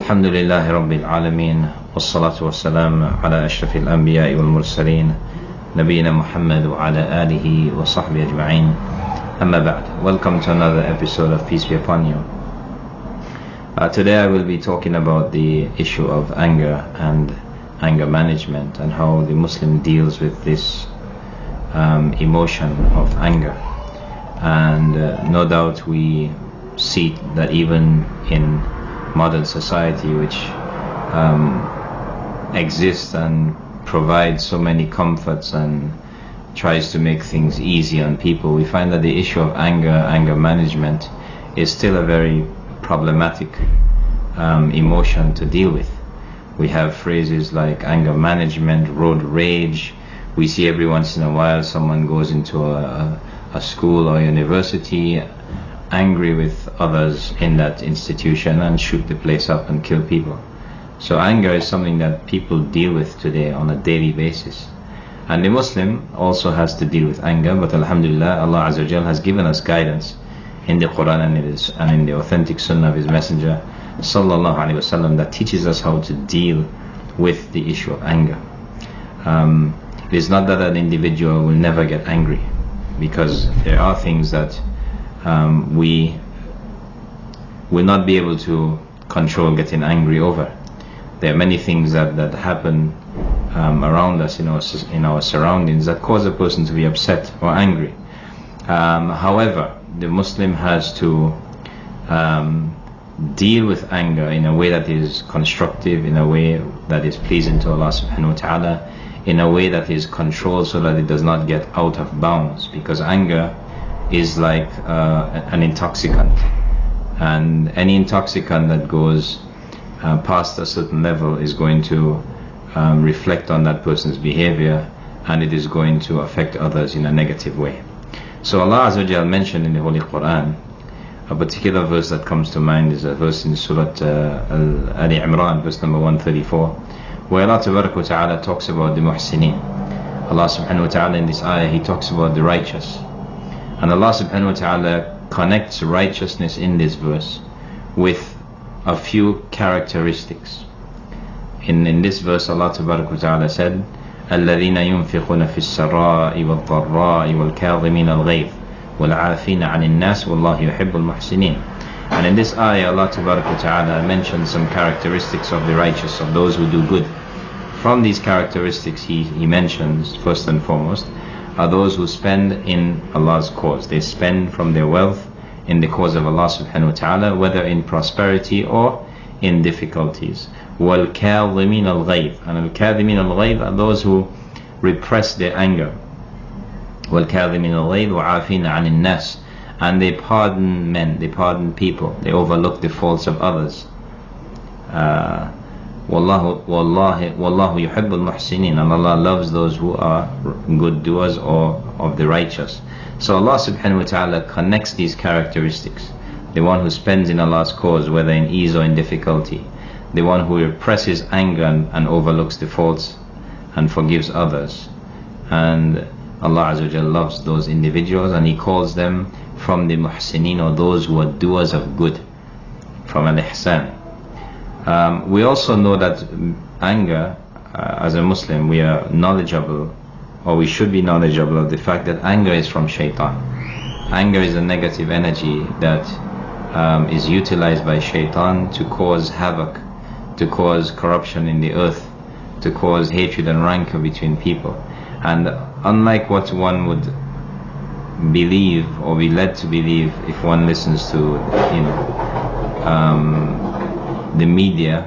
الحمد لله رب العالمين والصلاة والسلام على أشرف الأنبياء والمرسلين نبينا محمد وعلى آله وصحبه أجمعين أما بعد. Welcome to another episode of Peace Be Upon You. Today I will be talking about the issue of anger and anger management and how the Muslim deals with this emotion of anger. And no doubt we see that even in modern society, which exists and provides so many comforts and tries to make things easy on people, we find that the issue of anger management is still a very problematic emotion to deal with. We have phrases like anger management, road rage. We see every once in a while someone goes into a school or university angry with others in that institution and shoot the place up and kill people. So anger is something that people deal with today on a daily basis. And the Muslim also has to deal with anger, but alhamdulillah, Allah Azza wa Jal has given us guidance in the Quran and in the authentic Sunnah of His Messenger Sallallahu Alaihi Wasallam that teaches us how to deal with the issue of anger. It is not that an individual will never get angry, because there are things that we will not be able to control getting angry over. There are many things that happen around us in our surroundings that cause a person to be upset or angry. However, the Muslim has to deal with anger in a way that is constructive, in a way that is pleasing to Allah subhanahu wa ta'ala, in a way that is controlled so that it does not get out of bounds, because anger is like an intoxicant, and any intoxicant that goes past a certain level is going to reflect on that person's behavior, and it is going to affect others in a negative way. So Allah Azza wa Jal mentioned in the Holy Quran, a particular verse that comes to mind is a verse in Surah Ali Imran, verse number 134, where Allah Tabarak wa Ta'ala talks about the muhsineen. Allah subhanahu wa ta'ala in this ayah, He talks about the righteous. And Allah subhanahu wa ta'ala connects righteousness in this verse with a few characteristics. In this verse, Allah Tabarak wa ta'ala said, الَّذِينَ يُنْفِقُونَ فِي السَّرَّاءِ وَالضَّرَّاءِ وَالْكَاظِمِينَ الْغَيْظَ وَالْعَافِينَ عَنِ النَّاسِ وَاللَّهُ يُحِبُّ الْمُحْسِنِينَ. And in this ayah, Allah Tabarak wa ta'ala mentions some characteristics of the righteous, of those who do good. From these characteristics, He mentions, first and foremost, are those who spend in Allah's cause. They spend from their wealth in the cause of Allah subhanahu wa ta'ala, whether in prosperity or in difficulties. وَالْكَاظِمِينَ الْغَيْظَ. And al-kadhimin al-ghayz are those who repress their anger. وَالْكَاظِمِينَ الْغَيْظَ وَعَافِينَ عَنِ النَّاسِ. And they pardon men, they pardon people, they overlook the faults of others. Wallahu yuhibbul muhsinin, and Allah loves those who are good doers or of the righteous. So Allah subhanahu wa ta'ala connects these characteristics. The one who spends in Allah's cause, whether in ease or in difficulty. The one who represses anger and overlooks the faults and forgives others. And Allah Azza wa Jalla loves those individuals, and He calls them from the muhsinin, or those who are doers of good, from al-ihsan. We also know that anger, as a Muslim, we are knowledgeable, or we should be knowledgeable of the fact that anger is from shaitan. Anger is a negative energy that is utilized by shaitan to cause havoc, to cause corruption in the earth, to cause hatred and rancor between people. And unlike what one would believe or be led to believe if one listens to the media,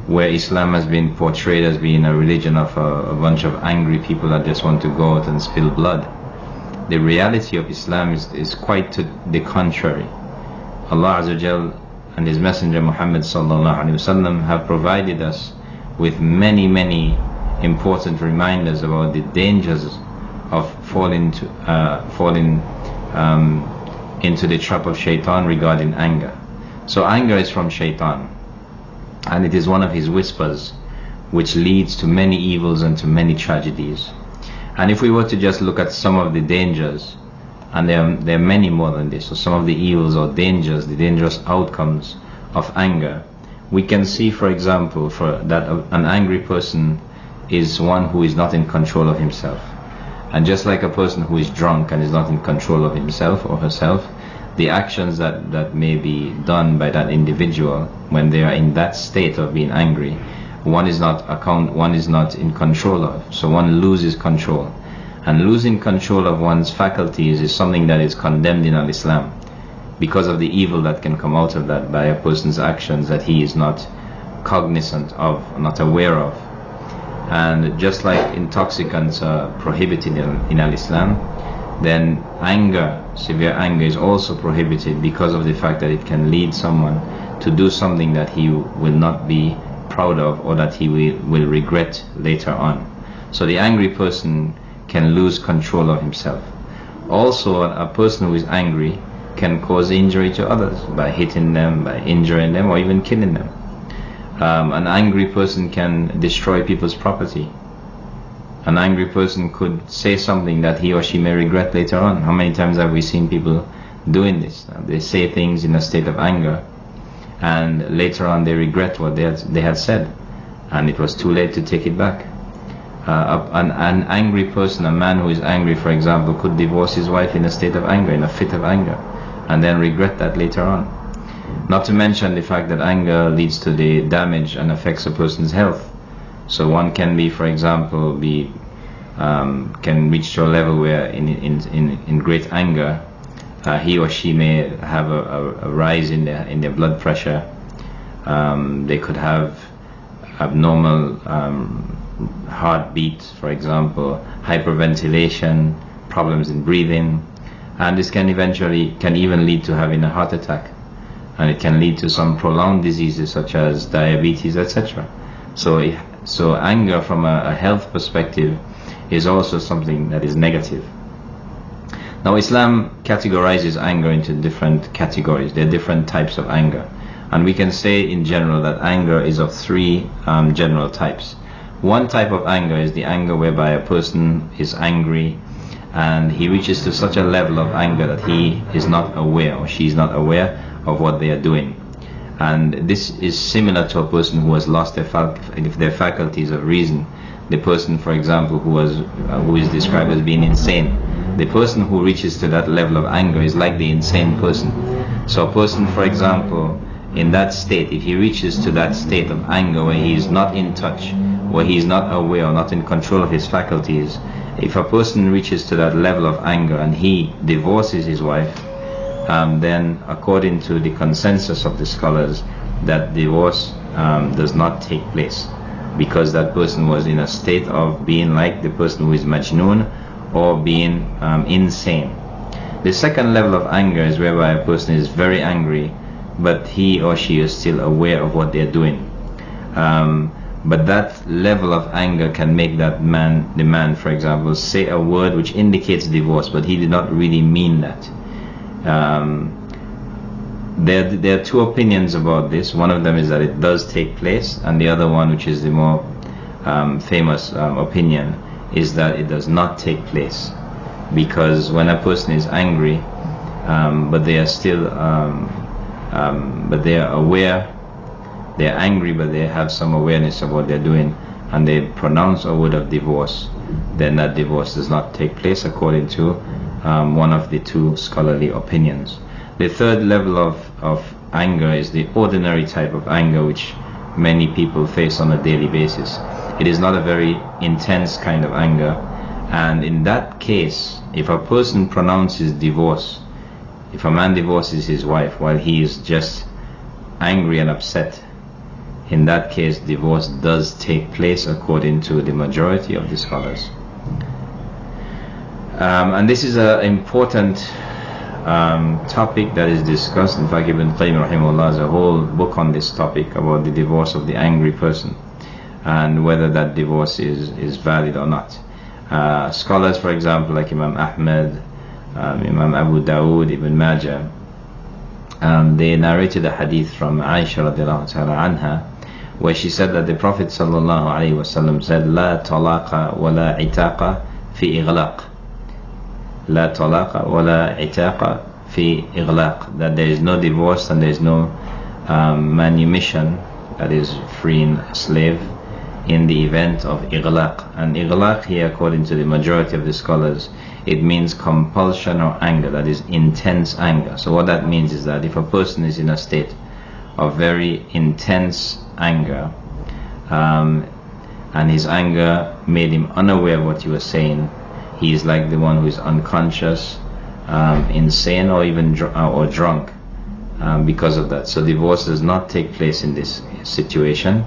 where Islam has been portrayed as being a religion of a bunch of angry people that just want to go out and spill blood. The reality of Islam is quite to the contrary. Allah Azza wa Jal and His Messenger Muhammad Sallallahu Alaihi Wasallam have provided us with many important reminders about the dangers of falling into the trap of shaitan regarding anger. So anger is from shaitan, and it is one of his whispers which leads to many evils and to many tragedies. And if we were to just look at some of the dangers, and there are many more than this, so some of the evils or dangers, the dangerous outcomes of anger, we can see, for example, that an angry person is one who is not in control of himself. And just like a person who is drunk and is not in control of himself or herself, the actions that may be done by that individual when they are in that state of being angry, one is not in control of. So one loses control. And losing control of one's faculties is something that is condemned in Al-Islam, because of the evil that can come out of that by a person's actions that he is not cognizant of, not aware of. And just like intoxicants are prohibited in Al-Islam, then anger, severe anger, is also prohibited because of the fact that it can lead someone to do something that he will not be proud of, or that he will regret later on. So the angry person can lose control of himself. Also, a person who is angry can cause injury to others by hitting them, by injuring them, or even killing them. An angry person can destroy people's property. An angry person could say something that he or she may regret later on. How many times have we seen people doing this? They say things in a state of anger, and later on they regret what they had said, and it was too late to take it back. An angry person, a man who is angry, for example, could divorce his wife in a state of anger, in a fit of anger, and then regret that later on. Not to mention the fact that anger leads to the damage and affects a person's health. So one can be, for example, can reach to a level where in great anger, he or she may have a rise in their blood pressure. They could have abnormal heartbeat, for example, hyperventilation, problems in breathing, and this can even lead to having a heart attack, and it can lead to some prolonged diseases such as diabetes, etc. So anger from a health perspective is also something that is negative. Now Islam categorizes anger into different categories. There are different types of anger, and we can say in general that anger is of three general types. One type of anger is the anger whereby a person is angry and he reaches to such a level of anger that he is not aware, or she is not aware of what they are doing. And this is similar to a person who has lost their faculties of reason. The person, for example, who is described as being insane. The person who reaches to that level of anger is like the insane person. So a person, for example, in that state, if he reaches to that state of anger where he is not in touch, where he is not aware or not in control of his faculties, if a person reaches to that level of anger and he divorces his wife, then according to the consensus of the scholars, that divorce does not take place, because that person was in a state of being like the person who is majnoon, or being insane. The second level of anger is whereby a person is very angry, but he or she is still aware of what they're doing. But that level of anger can make the man, for example, say a word which indicates divorce, but he did not really mean that. There are two opinions about this. One of them is that it does take place, and the other one, which is the more famous opinion, is that it does not take place. Because when a person is angry, but they are still, but they are aware, they are angry, but they have some awareness of what they're doing, and they pronounce a word of divorce, then that divorce does not take place according to one of the two scholarly opinions. The third level of anger is the ordinary type of anger which many people face on a daily basis. It is not a very intense kind of anger, and in that case, if a person pronounces divorce, if a man divorces his wife while he is just angry and upset, in that case divorce does take place according to the majority of the scholars. And this is an important topic that is discussed. In fact, Ibn Qayyim rahimahullah has a whole book on this topic about the divorce of the angry person and whether that divorce is valid or not. Scholars, for example, like Imam Ahmad, Imam Abu Dawood, Ibn Majah, they narrated a hadith from Aisha radiallahu ta'ala anha, where she said that the Prophet sallallahu alaihi wasallam said, "La talaqa wa la itaqa fi ighlaq." La talaqa wa la itaqa fi ighlaq. That there is no divorce and there is no manumission, that is freeing a slave, in the event of ighlaq. And ighlaq here, according to the majority of the scholars, it means compulsion or anger, that is intense anger. So what that means is that if a person is in a state of very intense anger, and his anger made him unaware of what he was saying, he is like the one who is unconscious, insane, or even drunk because of that. So divorce does not take place in this situation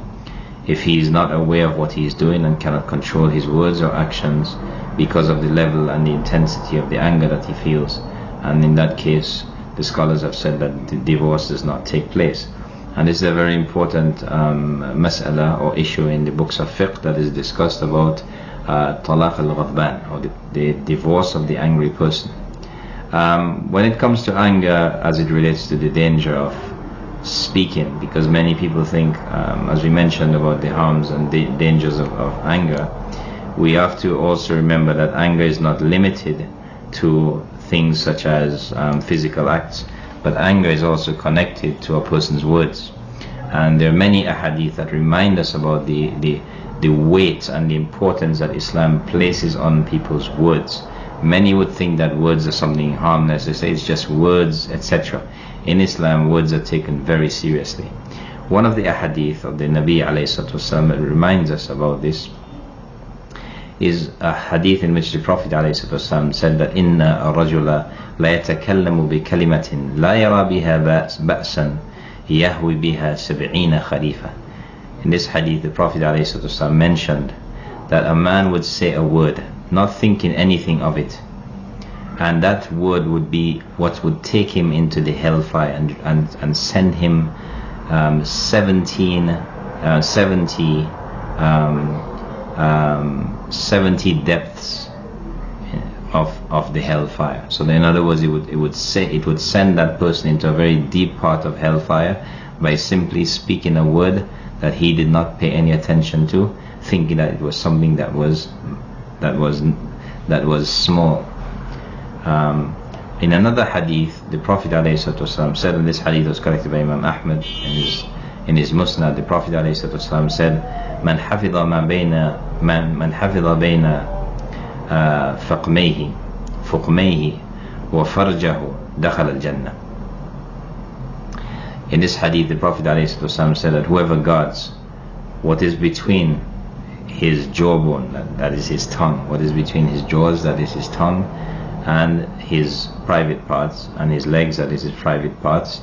if he is not aware of what he is doing and cannot control his words or actions because of the level and the intensity of the anger that he feels. And in that case, the scholars have said that the divorce does not take place. And this is a very important mas'ala or issue in the books of fiqh that is discussed about talaq al-ghadban, or the divorce of the angry person. When it comes to anger as it relates to the danger of speaking, because many people think, as we mentioned, about the harms and the dangers of anger, we have to also remember that anger is not limited to things such as physical acts, but anger is also connected to a person's words. And there are many ahadith that remind us about the weight and the importance that Islam places on people's words. Many would think that words are something harmless. They say it's just words, etc. In Islam, words are taken very seriously. One of the ahadith of the Nabi ﷺ that reminds us about this is a hadith in which the Prophet ﷺ said that inna ar-rajula la yatakallamu bi kalimatin la yara biha ba'san yahwi biha 70 kharifa. In this hadith, the Prophet ﷺ mentioned that a man would say a word not thinking anything of it, and that word would be what would take him into the hellfire and send him 70 depths of the hellfire. So in other words, it would send that person into a very deep part of hellfire by simply speaking a word that he did not pay any attention to, thinking that it was something that was small. In another hadith, the Prophet ﷺ said, and this hadith was collected by Imam Ahmad in his Musnad, the Prophet ﷺ said, "Man hafidha ma bayna fuqmayhi wa farjahu dakhala al-jannah." In this hadith, the Prophet ﷺ said that whoever guards what is between his jawbone, that is his tongue, what is between his jaws, that is his tongue, and his private parts, and his legs, that is his private parts,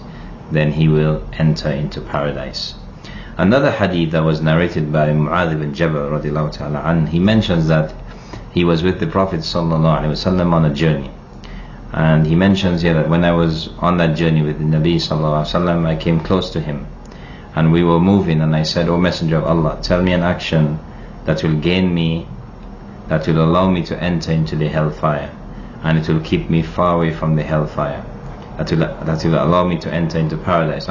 then he will enter into paradise. Another hadith that was narrated by Mu'adh ibn Jabal radiallahu ta'ala an, he mentions that he was with the Prophet sallallahu alaihi wasallam on a journey, and he mentions here that when I was on that journey with the Nabi sallallahu alaihi wasallam, I came close to him and we were moving, and I said, "O Messenger of Allah, tell me an action that will allow me to enter into the hellfire, and it will keep me far away from the hellfire, that will allow me to enter into paradise,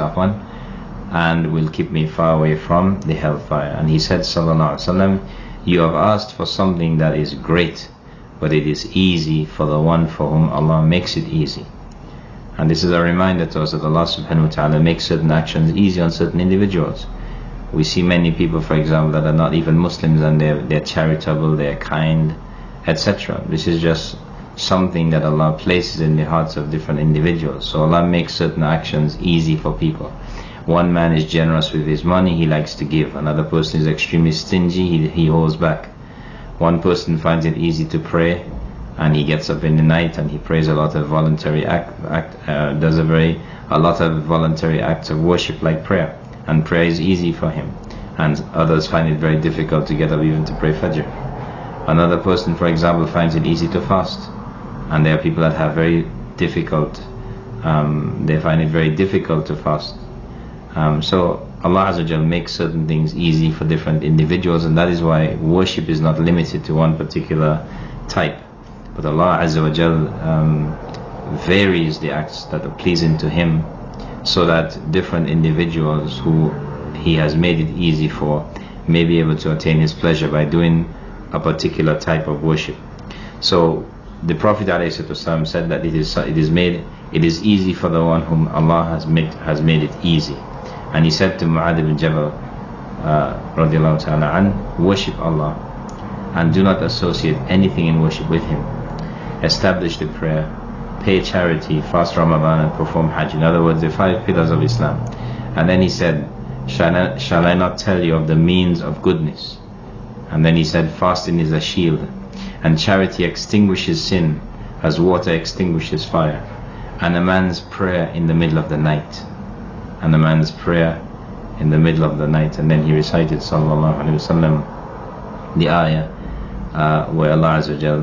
and will keep me far away from the hellfire." And he said, sallallahu alaihi wasallam, "You have asked for something that is great, but it is easy for the one for whom Allah makes it easy." And this is a reminder to us that Allah subhanahu wa ta'ala makes certain actions easy on certain individuals. We see many people, for example, that are not even Muslims, and they're charitable, they're kind, etc. This is just something that Allah places in the hearts of different individuals. So Allah makes certain actions easy for people. One man is generous with his money, he likes to give. Another person is extremely stingy, he holds back. One person finds it easy to pray, and he gets up in the night and he prays a lot of voluntary does a lot of voluntary acts of worship like prayer, and prayer is easy for him. And others find it very difficult to get up even to pray Fajr. Another person, for example, finds it easy to fast, and there are people that have very difficult, they find it very difficult to fast. So Allah Azza wa Jal makes certain things easy for different individuals, and that is why worship is not limited to one particular type. But Allah Azza wa Jal varies the acts that are pleasing to Him, so that different individuals who He has made it easy for may be able to attain His pleasure by doing a particular type of worship. So the Prophet ﷺ said that it is easy for the one whom Allah has made it easy. And he said to Mu'adh ibn Jabal radiallahu ta'ala an, worship Allah and do not associate anything in worship with Him. Establish the prayer, pay charity, fast Ramadan, and perform Hajj. In other words, the 5 pillars of Islam. And then he said, shall I not tell you of the means of goodness? And then he said, fasting is a shield, and charity extinguishes sin as water extinguishes fire, and a man's prayer in the middle of the night. And a man's prayer in the middle of the night. And then he recited sallallahu alaihi wasallam the ayah where Allah Azza wa Jal,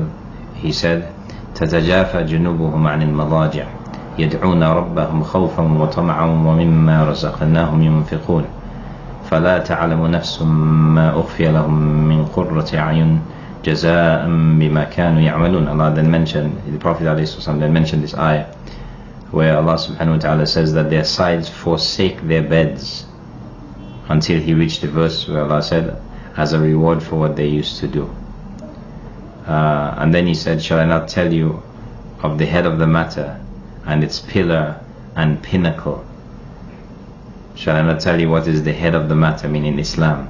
he said, تتجافى جنوبهم عن المضاجع يدعون ربهم خوفا وطمعا ومما رزقناهم ينفقون فلا تعلم نفس ما أخفي لهم من قرة أعين جزاء بما كانوا يعملون. Allah then mentioned, the Prophet ﷺ then mentioned this ayah where Allah subhanahu wa ta'ala says that their sides forsake their beds, until he reached the verse where Allah said, as a reward for what they used to do. And then he said, shall I not tell you of the head of the matter and its pillar and pinnacle? Shall I not tell you what is the head of the matter, meaning Islam,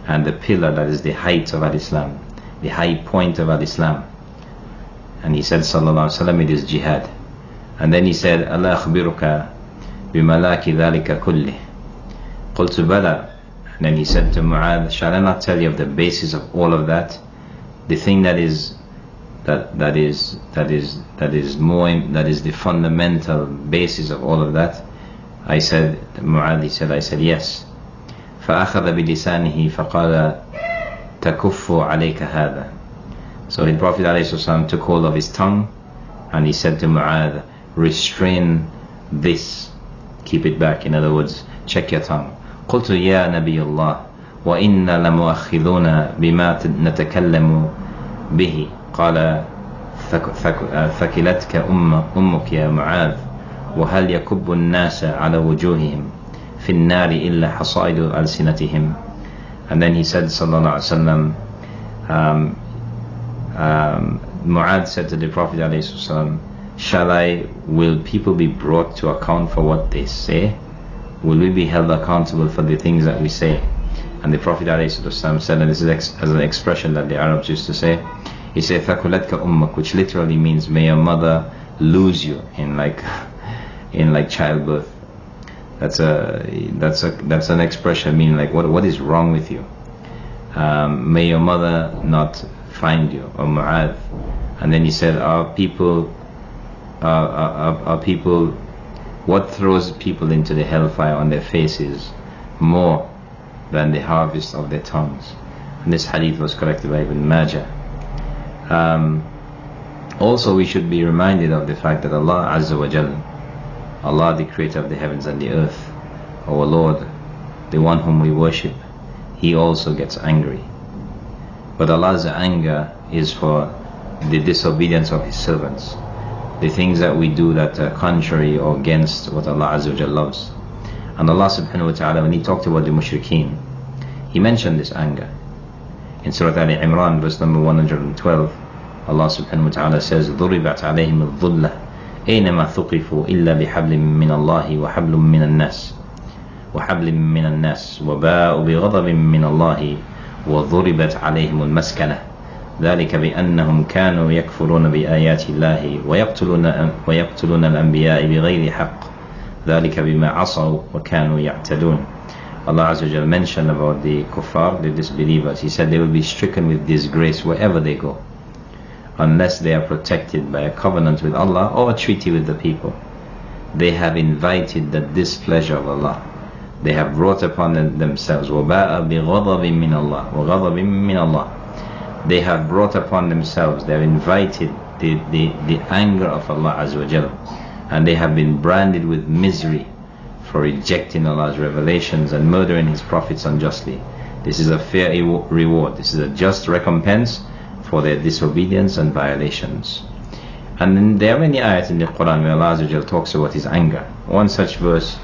and the pillar that is the height of Al-Islam, the high point of Al-Islam? And he said, sallallahu alaihi wasallam, it is jihad. And then he said, Allah akhbiruka bimalaki dhalika kullih. Qultu bala. And then he said to Mu'adh, shall I not tell you of the basis of all of that? The thing that is the fundamental basis of all of that. I said, Mu'adh, he said, I said yes. فأخذ بلسانه فقال تكف عليك هذا. So the Prophet ﷺ took hold of his tongue and he said to Mu'adh, restrain this, keep it back. In other words, check your tongue. قلت يا نبي الله وإنا لمؤخذون بما نتكلم به. قال ثكلتك أمك يا معاذ وهل يكب الناس على وجوههم في النار إلا حصائد ألسنتهم. And then he said sallallahu alaihi wasallam, Mu'adh said to the Prophet ﷺ, will people be brought to account for what they say? Will we be held accountable for the things that we say? And the Prophet ﷺ said, and this is as an expression that the Arabs used to say, he said ثكلتك أمك, which literally means may your mother lose you in like childbirth. That's an expression meaning like what is wrong with you? May your mother not find you, or Mu'adh. And then he said, are people what throws people into the hellfire on their faces more than the harvest of their tongues? And this hadith was collected by Ibn Majah. Also we should be reminded of the fact that Allah Azza wa Jal, Allah the creator of the heavens and the earth, our Lord, the one whom we worship, He also gets angry. But Allah's anger is for the disobedience of His servants, the things that we do that are contrary or against what Allah Azza wa Jal loves. And Allah subhanahu wa ta'ala, when He talked about the mushrikeen, He mentioned this anger. In Surah Ali Imran, verse number 112, Allah subhanahu wa ta'ala says, ضُرِبَتْ عَلَيْهِمُ الظُّلَّةِ أَيْنَمَا ثُقِفُوا إِلَّا بِحَبْلٍ مِّنَ اللَّهِ وَحَبْلٍ مِّنَ النَّاسِ وَبَاءُوا بِغَضَبٍ مِّنَ اللَّهِ وَضُرِبَتْ عَلَيْهِمُ الْمَسْكَنَةُ ذلك بأنهم كانوا يكفرون بآيات الله ويقتلون الأنبياء بغير حق ذلك بما عصوا وكانوا يعتدون. Allah Azza wa Jal mentioned about the kuffar, the disbelievers. He said they will be stricken with disgrace wherever they go, unless they are protected by a covenant with Allah or a treaty with the people. They have invited the displeasure of Allah. They have brought upon themselves وَبَاءَ بِغَضَبٍ مِّنَ اللَّهِ وَغَضَبٍ مِّنَ اللَّهِ. They have brought upon themselves, they have invited the anger of Allah Azza wa Jal, and they have been branded with misery for rejecting Allah's revelations and murdering His prophets unjustly. This is a fair reward. This is a just recompense for their disobedience and violations. And then there are many ayats in the Quran where Allah Azza wa Jal talks about His anger. One such verse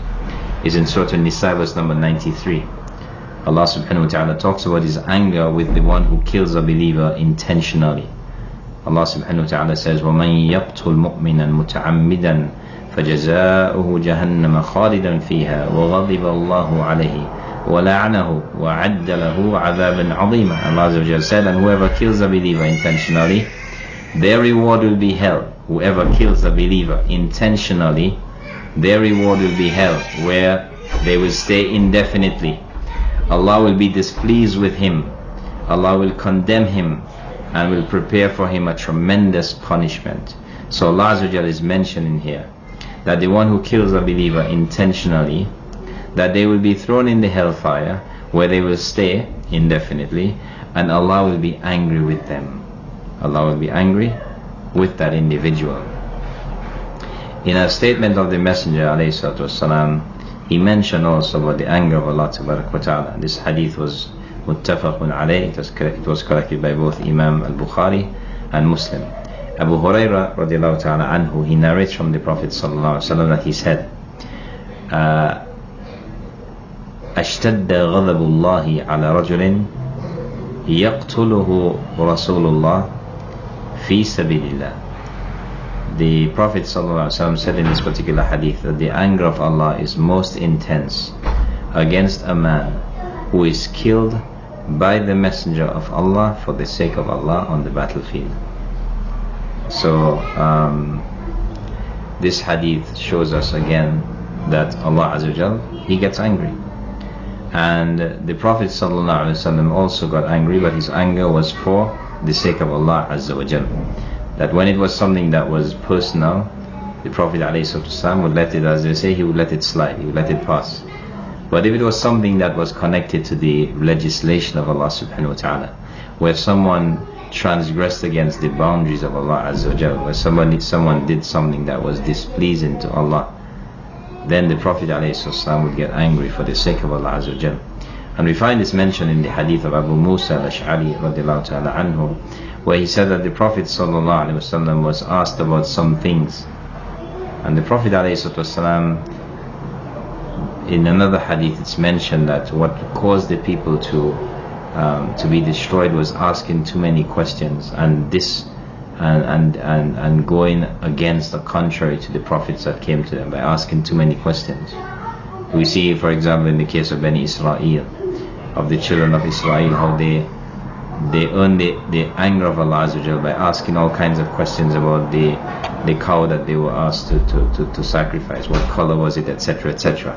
is in Surah An-Nisa, verse number 93. Allah subhanahu wa ta'ala talks about His anger with the one who kills a believer intentionally. Allah subhanahu wa ta'ala says, وَمَنْ يَقْتُلْ مُؤْمِنًا مُتَعَمِّدًا فجزاؤه جهنم خالدا فيها وغضب الله عليه وَلَعْنَهُ وَعَدَّ لَهُ عَذَابًا عَظِيمًا. Allah Azza wa Jalla said, and whoever kills a believer intentionally, their reward will be hell. Whoever kills a believer intentionally, their reward will be hell, where they will stay indefinitely. Allah will be displeased with him. Allah will condemn him and will prepare for him a tremendous punishment. So Allah Azza wa Jalla is mentioning here that the one who kills a believer intentionally, that they will be thrown in the hellfire, where they will stay indefinitely, and Allah will be angry with them. Allah will be angry with that individual. In a statement of the Messenger ﷺ, he mentioned also about the anger of Allah Ta'ala. This hadith was muttafaqun alayh. It was corrected by both Imam al-Bukhari and Muslim. Abu Hurairah radiallahu ta'ala anhu, he narrates from the Prophet ﷺ that he said, أشتد غضب الله على رجل يقتله رسول الله في سبيل الله. The Prophet ﷺ said in this particular hadith that the anger of Allah is most intense against a man who is killed by the Messenger of Allah for the sake of Allah on the battlefield. So this hadith shows us again that Allah Azza wa Jal, He gets angry. And the Prophet ﷺ also got angry, but his anger was for the sake of Allah Azza wa Jal. That when it was something that was personal, the Prophet ﷺ would let it, as they say, he would let it slide, he would let it pass. But if it was something that was connected to the legislation of Allah subhanahu wa ta'ala, where someone transgressed against the boundaries of Allah Azza wa Jal, where someone did something that was displeasing to Allah, then the Prophet ﷺ would get angry for the sake of Allah Azza wa Jal. And we find this mentioned in the hadith of Abu Musa al-Ash'ari radiallahu ta'ala anhu, where he said that the Prophet ﷺ was asked about some things, and the Prophet ﷺ, in another hadith it's mentioned that what caused the people to be destroyed was asking too many questions, and going against or contrary to the prophets that came to them by asking too many questions. We see, for example, in the case of Bani Israel, of the children of Israel, how they earned the anger of Allah Azza wa Jal by asking all kinds of questions about the cow that they were asked to sacrifice, what color was it, etc., etc.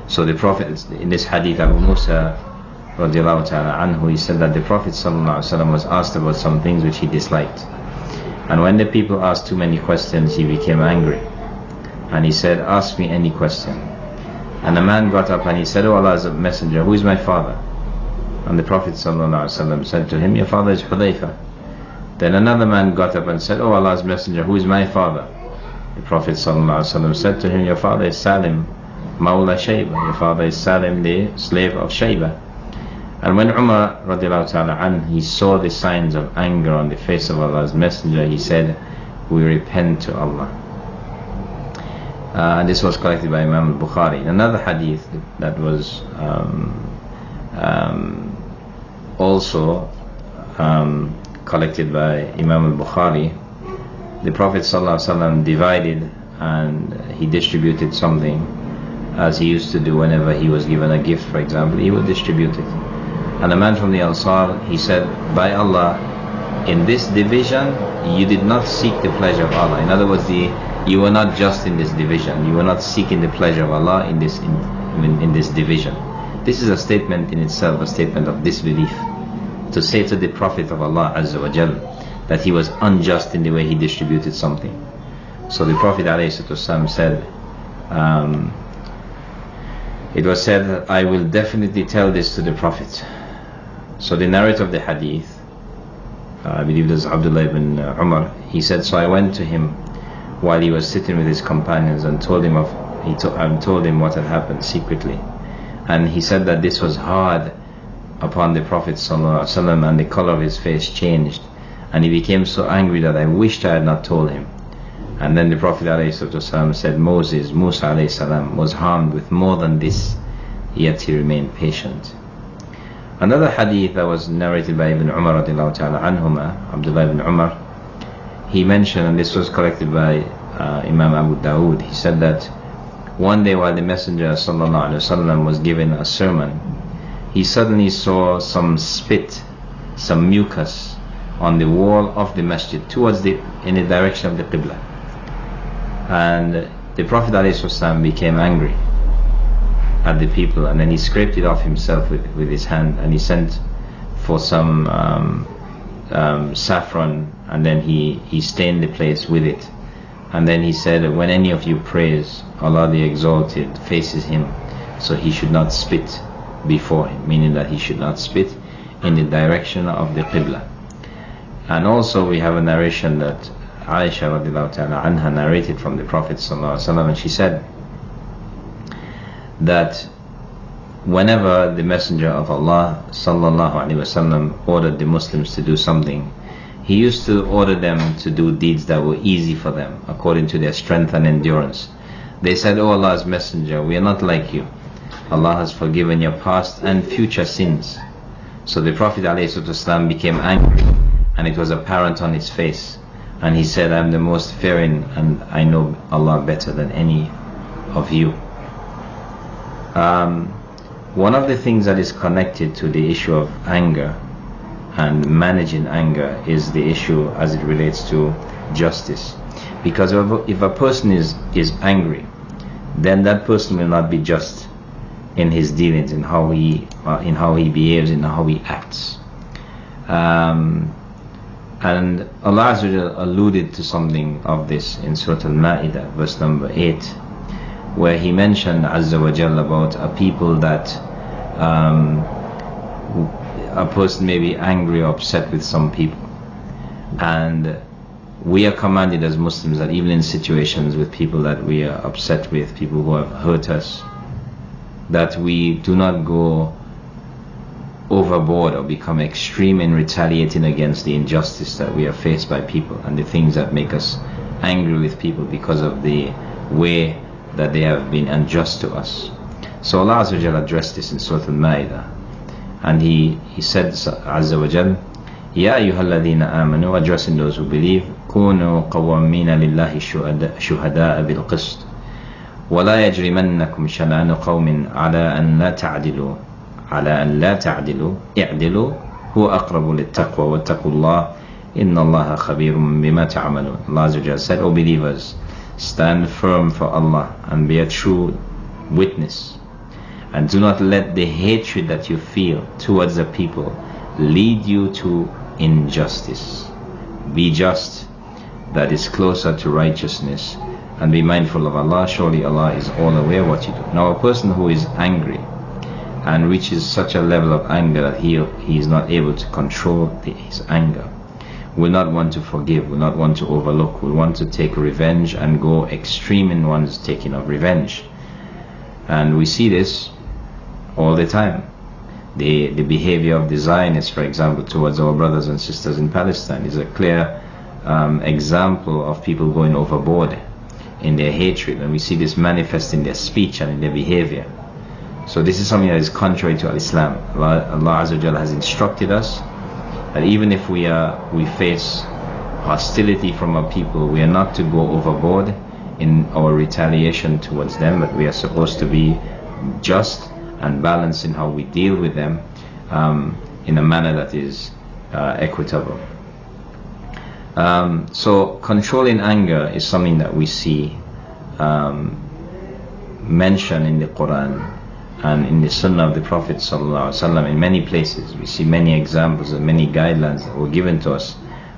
So the Prophet, in this hadith, Abu Musa radiallahu ta'ala anhu, he said that the Prophet ﷺ was asked about some things which he disliked, and when the people asked too many questions, he became angry, and he said, ask me any question. And a man got up and he said, oh Allah's Messenger, who is my father? And the Prophet ﷺ said to him, your father is Hudayfa. Then another man got up and said, oh Allah's Messenger, who is my father? The Prophet ﷺ said to him, your father is Salim Mawla Shayba, your father is Salim, the slave of Shayba. And when Umar radiallahu ta'ala anh, he saw the signs of anger on the face of Allah's Messenger, he said, we repent to Allah. And this was collected by Imam al-Bukhari. Another hadith that was also collected by Imam al-Bukhari, the Prophet ﷺ divided and he distributed something, as he used to do whenever he was given a gift, for example, he would distribute it. And a man from the Ansar, he said, by Allah, in this division you did not seek the pleasure of Allah. In other words, you were not just in this division, you were not seeking the pleasure of Allah in this division. This is a statement in itself, a statement of disbelief, to say to the Prophet of Allah Azza wa Jal that he was unjust in the way he distributed something. So the Prophet ﷺ said, it was said, I will definitely tell this to the Prophet. So the narrator of the hadith, I believe this is Abdullah ibn Umar, he said, so I went to him while he was sitting with his companions and told him what had happened secretly. And he said that this was hard upon the Prophet ﷺ, and the color of his face changed, and he became so angry that I wished I had not told him. And then the Prophet ﷺ said, Musa ﷺ was harmed with more than this, yet he remained patient. Another hadith that was narrated by Ibn Umar radiallahu ta'ala anhuma, Abdullah ibn Umar, he mentioned, and this was collected by Imam Abu Dawood. He said that one day while the Messenger ﷺ was giving a sermon, he suddenly saw some spit, some mucus on the wall of the masjid in the direction of the Qibla. And the Prophet ﷺ became angry at the people, and then he scraped it off himself with his hand, and he sent for some saffron, and then he stained the place with it. And then he said, when any of you prays, Allah the Exalted faces him, so he should not spit before him, meaning that he should not spit in the direction of the Qibla. And also we have a narration that Aisha radiallahu ta'ala anha narrated from the Prophet sallallahu alaihi wasallam, and she said that whenever the Messenger of Allah sallallahu alaihi wasallam ordered the Muslims to do something, he used to order them to do deeds that were easy for them according to their strength and endurance. They said, "O Allah's Messenger, we are not like you. Allah has forgiven your past and future sins." So the Prophet ﷺ became angry, and it was apparent on his face, and he said, "I am the most fearing, and I know Allah better than any of you." One of the things that is connected to the issue of anger and managing anger is the issue as it relates to justice. Because if a person is angry, then that person will not be just in his dealings, in how he behaves, in how he acts. And Allah Azza wa Jalla alluded to something of this in Surah Al-Ma'idah, verse number 8, where He mentioned Azza wa Jalla about a people that a person may be angry or upset with some people, and we are commanded as Muslims that even in situations with people that we are upset with, people who have hurt us, that we do not go overboard or become extreme in retaliating against the injustice that we are faced by people and the things that make us angry with people because of the way that they have been unjust to us. So Allah Azza wa Jalla addressed this in Surah Al-Ma'idah, and He said, Azza wa Jalla, Ya ayyuhalladhina amanu, addressing those who believe, Kunu qawwamina lillahi shuhada'a bil qist, wa la yajrimannakum shana'anu qawmin ala an la ta'dilu, i'dilu, huwa aqrabu lit-taqwa, wattaqullah, inna Allaha khabirun bima ta'malun. Allah Azza wa Jalla said, O believers, stand firm for Allah and be a true witness, and do not let the hatred that you feel towards the people lead you to injustice. Be just, that is closer to righteousness, and be mindful of Allah. Surely Allah is all aware what you do. Now a person who is angry and reaches such a level of anger that he is not able to control his anger, will not want to forgive, will not want to overlook, will want to take revenge and go extreme in one's taking of revenge. And we see this all the time. The behavior of the Zionists, for example, towards our brothers and sisters in Palestine is a clear example of people going overboard in their hatred, and we see this manifest in their speech and in their behavior. So this is something that is contrary to Islam. Allah Azza wa Jalla has instructed us that even if we face hostility from our people, we are not to go overboard in our retaliation towards them, but we are supposed to be just and balanced in how we deal with them in a manner that is equitable. So controlling anger is something that we see mentioned in the Quran and in the Sunnah of the Prophet ﷺ in many places. We see many examples and many guidelines that were given to us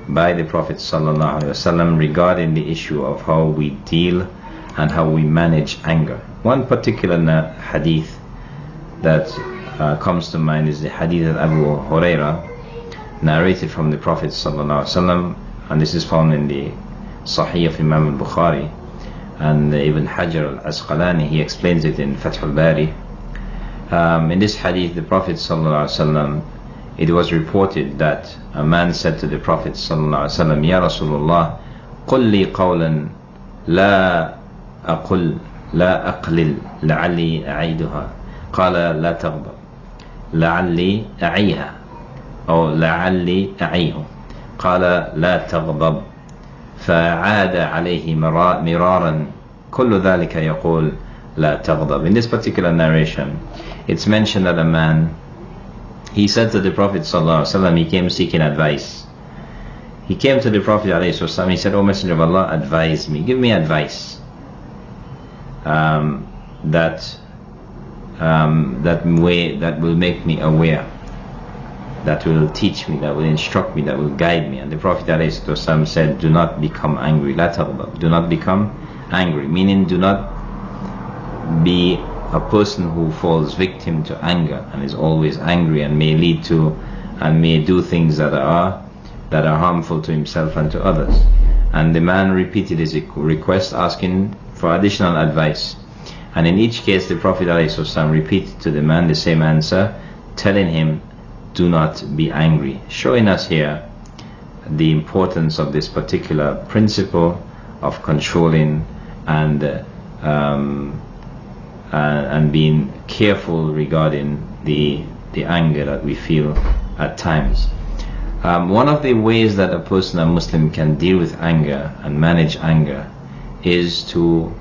by the Prophet ﷺ regarding the issue of how we deal and how we manage anger. One particular hadith that comes to mind is the hadith of Abu Huraira, narrated from the Prophet ﷺ, and this is found in the Sahih of Imam al-Bukhari, and Ibn Hajar al-Asqalani, he explains it in Fath al-Bari. In this hadith, the Prophet ﷺ, it was reported that a man said to the Prophet ﷺ, Ya Rasulullah, قل لي قولا لا أقلل لعلي أعيدها. قال لا تغضب لعلي أعيها أو لعلي أعيه. قال لا تغضب فعاد عليه مرارا كل ذلك يقول لا تغضب. In this particular narration, it's mentioned that a man, he said to the Prophet ﷺ, he came seeking advice. He came to the Prophet ﷺ, he said, "O Messenger of Allah, advise me, give me advice that will make me aware, that will teach me, that will instruct me, that will guide me." And the Prophet ﷺ said, "Do not become angry, la taghdab, do not become angry," meaning do not be a person who falls victim to anger and is always angry and may lead to and may do things that are harmful to himself and to others. And the man repeated his request, asking for additional advice, and in each case the Prophet ﷺ repeated to the man the same answer, telling him, "Do not be angry," showing us here the importance of this particular principle of controlling and being careful regarding the anger that we feel at times. One of the ways that a person, a Muslim, can deal with anger and manage anger is to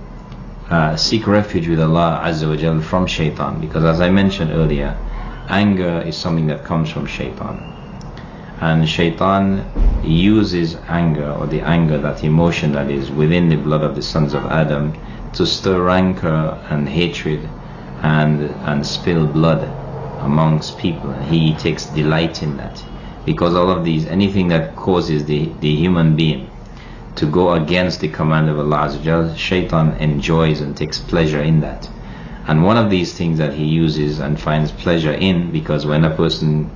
seek refuge with Allah Azza wa Jal from shaitan, because as I mentioned earlier, anger is something that comes from shaitan, and shaitan uses anger, or the anger, that emotion that is within the blood of the sons of Adam, to stir rancor and hatred and spill blood amongst people, and he takes delight in that, because all of these, anything that causes the human being to go against the command of Allah Azza wa Jal, shaitan enjoys and takes pleasure in that. And one of these things that he uses and finds pleasure in, because when a person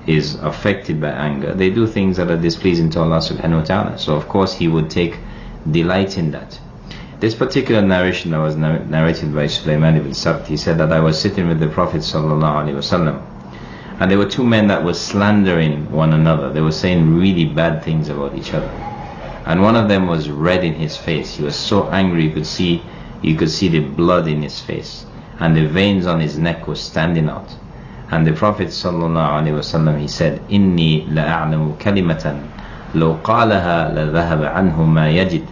is affected by anger, they do things that are displeasing to Allah subhanahu wa ta'ala, so of course he would take delight in that. This particular narration that was narrated by Sulaiman ibn Sabt, he said that I was sitting with the Prophet sallallahu alaihi wasallam, and there were two men that were slandering one another. They were saying really bad things about each other, and one of them was red in his face. He was so angry you could see the blood in his face, and the veins on his neck were standing out. And the Prophet sallallahu alaihi wasallam, he said, "Inni la'alamu kalimatan law qalaha la dhahaba anhu ma yajid.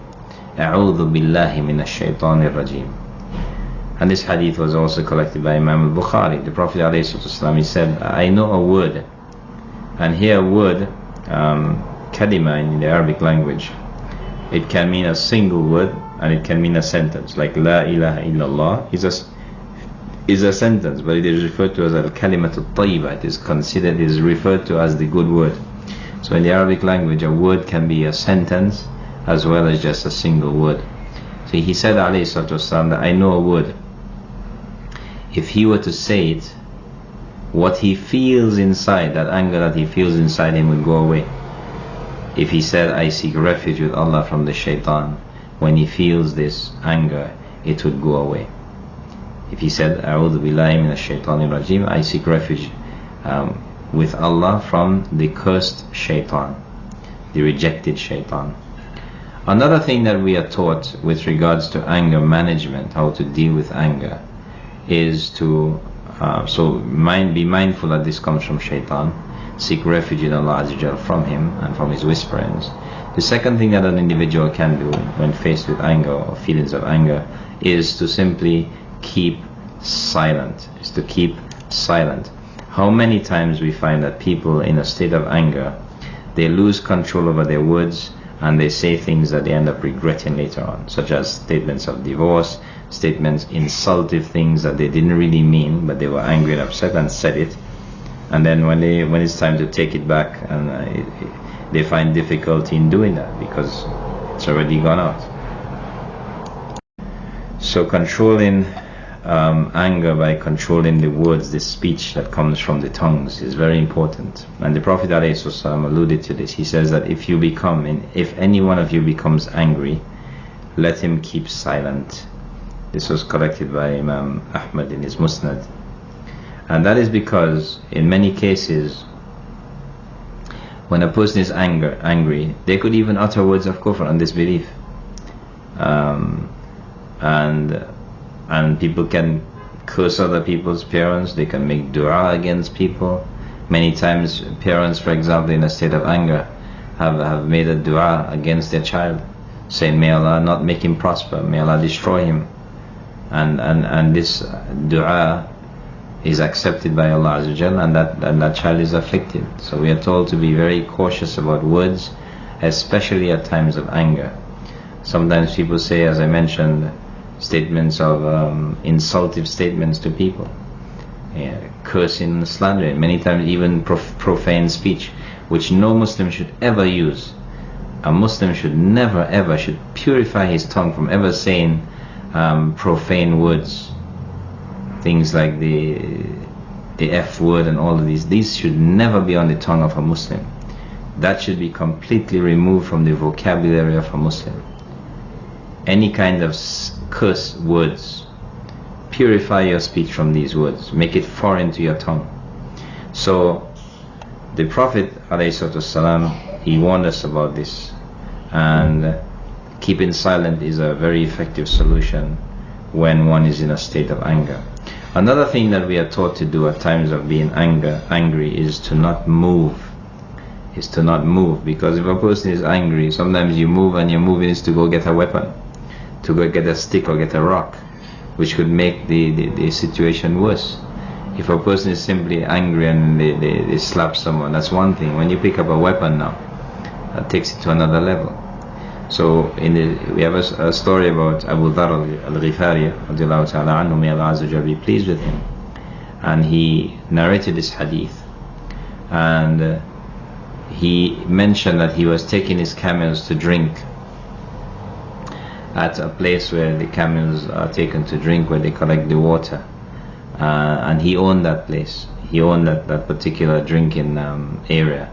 A'udhu billahi minash shaitanir rajim." And this hadith was also collected by Imam al-Bukhari. The Prophet ﷺ, he said, "I know a word," and here word, kalima in the Arabic language, it can mean a single word and it can mean a sentence, like La ilaha illallah is a sentence, but it is referred to as al-kalimat al-tayyiba. It is referred to as the good word. So in the Arabic language, a word can be a sentence as well as just a single word. So he said alayhi salatu wasalam, that I know a word, if he were to say it, what he feels inside, that anger that he feels inside him, would go away. If he said, I seek refuge with Allah from the shaitan, when he feels this anger, it would go away. If he said, A'udhu billahi minash shaitanir rajim, I seek refuge with Allah from the cursed shaitan, the rejected shaitan. Another thing that we are taught with regards to anger management, how to deal with anger, is to be mindful that this comes from shaitan, seek refuge in Allah Azza wa Jal from him and from his whisperings. The second thing that an individual can do when faced with anger or feelings of anger is to simply keep silent. How many times we find that people in a state of anger, they lose control over their words and they say things that they end up regretting later on, such as statements of divorce, statements, insultive things that they didn't really mean, but they were angry and upset and said it, and then when it's time to take it back, and they find difficulty in doing that because it's already gone out. So controlling anger by controlling the words, the speech that comes from the tongues, is very important. And the Prophet ﷺ alluded to this. He says that if any one of you becomes angry, let him keep silent. This was collected by Imam Ahmad in his Musnad. And that is because in many cases, when a person is angry, they could even utter words of kufr and disbelief. And people can curse other people's parents, they can make dua against people. Many times parents, for example, in a state of anger, have made a dua against their child, saying, may Allah not make him prosper, may Allah destroy him. And this dua is accepted by Allah Azza wa Jal, and that child is afflicted. So we are told to be very cautious about words, especially at times of anger. Sometimes people say, as I mentioned, statements of insultive statements to people, cursing, slandering, many times even profane speech, which no Muslim should ever use. A Muslim should never ever should purify his tongue from ever saying profane words, things like the F word and all of these should never be on the tongue of a Muslim. That should be completely removed from the vocabulary of a Muslim. Any kind of curse words, purify your speech from these words, make it foreign to your tongue. So the Prophet ﷺ, he warned us about this, and keeping silent is a very effective solution when one is in a state of anger. Another thing that we are taught to do at times of being angry is to not move. Because if a person is angry, sometimes you move, and your moving is to go get a weapon, to go get a stick or get a rock, which could make the situation worse. If a person is simply angry and they slap someone, that's one thing. When you pick up a weapon now, that takes it to another level. So we have a story about Abu Dharr al-Ghifari radiallahu ta'ala anhu, may Allah Azza wa Jalla be pleased with him, and he narrated this hadith, and he mentioned that he was taking his camels to drink at a place where the camels are taken to drink, where they collect the water, and he owned that place, he owned that particular drinking area.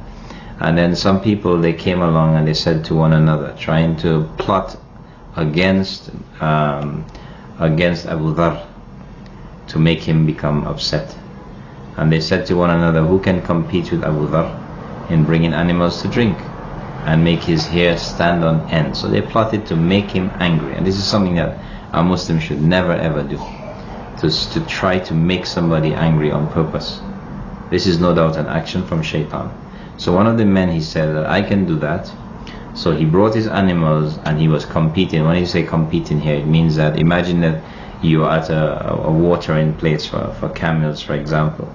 And then some people, they came along and they said to one another, trying to plot against Abu Dharr to make him become upset. And they said to one another, who can compete with Abu Dharr in bringing animals to drink and make his hair stand on end? So they plotted to make him angry. And this is something that a Muslim should never ever do, to try to make somebody angry on purpose. This is no doubt an action from shaitan. So one of the men, he said that I can do that. So he brought his animals and he was competing. When you say competing here, it means that imagine that you are at a watering place for camels, for example,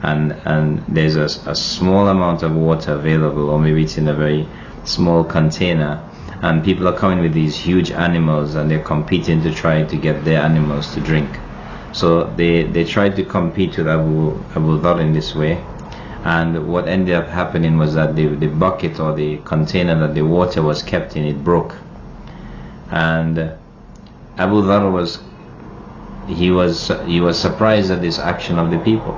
and there's a small amount of water available, or maybe it's in a very small container, and people are coming with these huge animals and they're competing to try to get their animals to drink. So they tried to compete with Abu Dharr in this way. And what ended up happening was that the bucket or the container that the water was kept in, it broke. And Abu Dharr was surprised at this action of the people,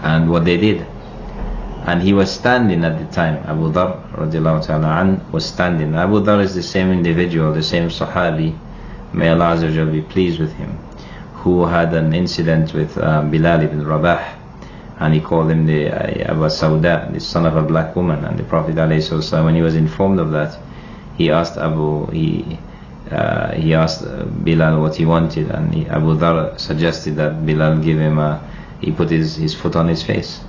and what they did. And he was standing at the time. Abu Dharr radiallahu ta'ala an was standing. Abu Dharr is the same individual, the same Sahabi, may Allah Azza wa Jalla be pleased with him, who had an incident with Bilal ibn Rabah, and he called him the Abu Sauda, the son of a black woman. And the Prophet ﷺ, when he was informed of that, he asked Bilal what he wanted, and Abu Dharr suggested that Bilal give him he put his foot on his face,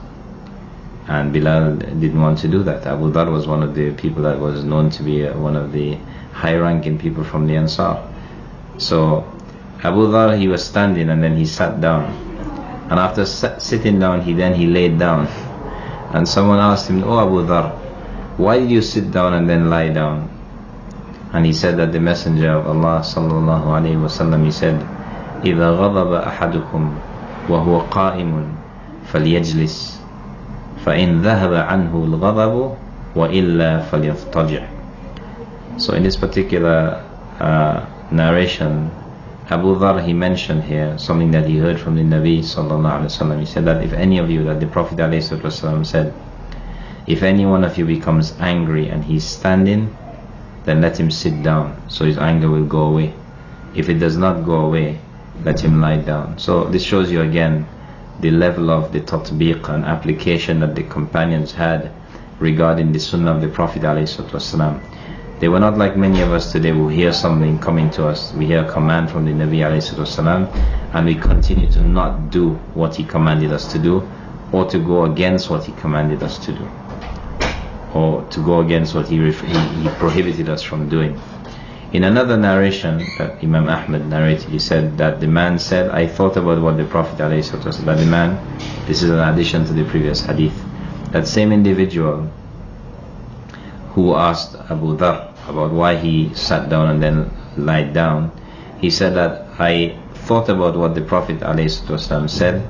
and Bilal didn't want to do that. Abu Dharr was one of the people that was known to be one of the high-ranking people from the Ansar. So Abu Dharr, he was standing and then he sat down, and after sitting down he laid down, and someone asked him, oh Abu Dharr, why did you sit down and then lie down? And he said that the Messenger of Allah sallallahu alayhi wa sallam, he said, إِذَا غَضَبَ أَحَدُكُمْ وَهُوَ قَائِمٌ فَلْيَجْلِسْ فَإِنْ ذَهَبَ عَنْهُ الْغَضَبُ وَإِلَّا فَلْيَضْطَجِعْ. So in this particular narration, Abu Dharr, he mentioned here something that he heard from the Nabi sallallahu alaihi wasallam. He said that if any of you, that the Prophet ﷺ said, if any one of you becomes angry and he's standing, then let him sit down, so his anger will go away. If it does not go away, let him lie down. So this shows you again the level of the tatbiq and application that the companions had regarding the sunnah of the Prophet ﷺ. They were not like many of us today who hear something coming to us, we hear a command from the Nabi ﷺ, and we continue to not do what he commanded us to do, or to go against what he commanded us to do. or to go against what he prohibited us from doing. In another narration that Imam Ahmad narrated, he said that the man said, I thought about what the Prophet ﷺ, that the man, this is an addition to the previous hadith, that same individual who asked Abu Dhar about why he sat down and then lied down, he said that I thought about what the Prophet ﷺ said,